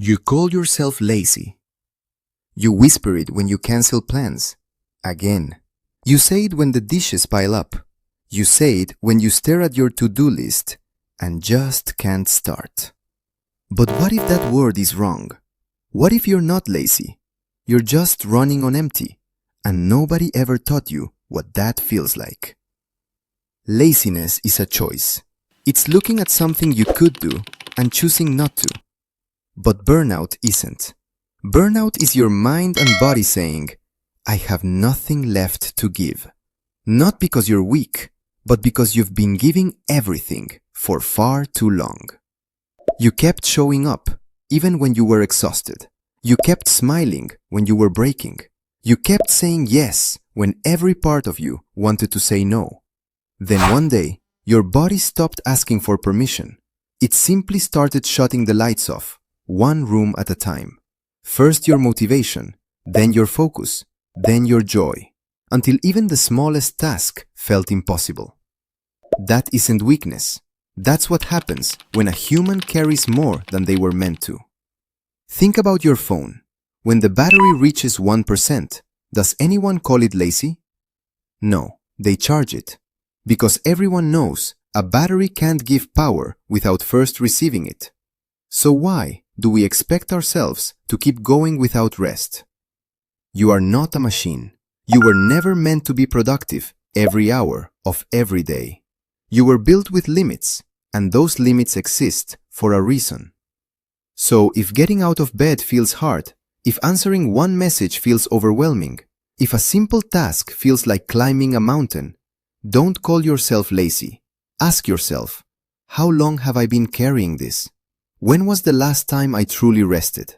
You call yourself lazy. You whisper it when you cancel plans. Again. You say it when the dishes pile up. You say it when you stare at your to-do list and just can't start. But what if that word is wrong? What if you're not lazy? You're just running on empty, and nobody ever taught you what that feels like. Laziness is a choice. It's looking at something you could do and choosing not to. But burnout isn't. Burnout is your mind and body saying, I have nothing left to give. Not because you're weak, but because you've been giving everything for far too long. You kept showing up, even when you were exhausted. You kept smiling when you were breaking. You kept saying yes when every part of you wanted to say no. Then one day, your body stopped asking for permission. It simply started shutting the lights off, one room at a time. First your motivation, then your focus, then your joy, until even the smallest task felt impossible. That isn't weakness. That's what happens when a human carries more than they were meant to. Think about your phone. When the battery reaches 1%, does anyone call it lazy? No, they charge it. Because everyone knows a battery can't give power without first receiving it. So why do we expect ourselves to keep going without rest? You are not a machine. You were never meant to be productive every hour of every day. You were built with limits, and those limits exist for a reason. So if getting out of bed feels hard, if answering one message feels overwhelming, if a simple task feels like climbing a mountain, don't call yourself lazy. Ask yourself, how long have I been carrying this? When was the last time I truly rested?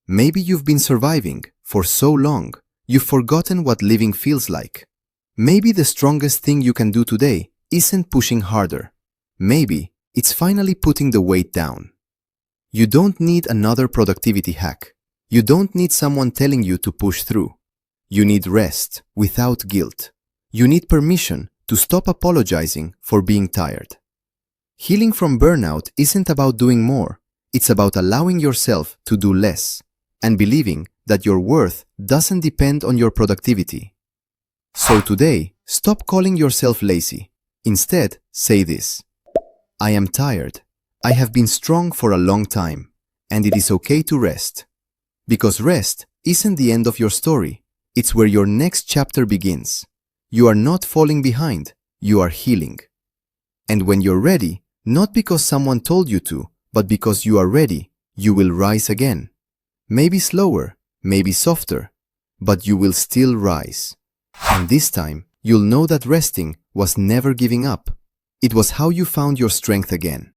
Maybe you've been surviving for so long, you've forgotten what living feels like. Maybe the strongest thing you can do today isn't pushing harder. Maybe it's finally putting the weight down. You don't need another productivity hack. You don't need someone telling you to push through. You need rest without guilt. You need permission to stop apologizing for being tired. Healing from burnout isn't about doing more. It's about allowing yourself to do less and believing that your worth doesn't depend on your productivity. So today, stop calling yourself lazy. Instead, say this: I am tired. I have been strong for a long time, and it is okay to rest. Because rest isn't the end of your story. It's where your next chapter begins. You are not falling behind. You are healing. And when you're ready, not because someone told you to, but because you are ready, you will rise again. Maybe slower, maybe softer, but you will still rise. And this time, you'll know that resting was never giving up. It was how you found your strength again.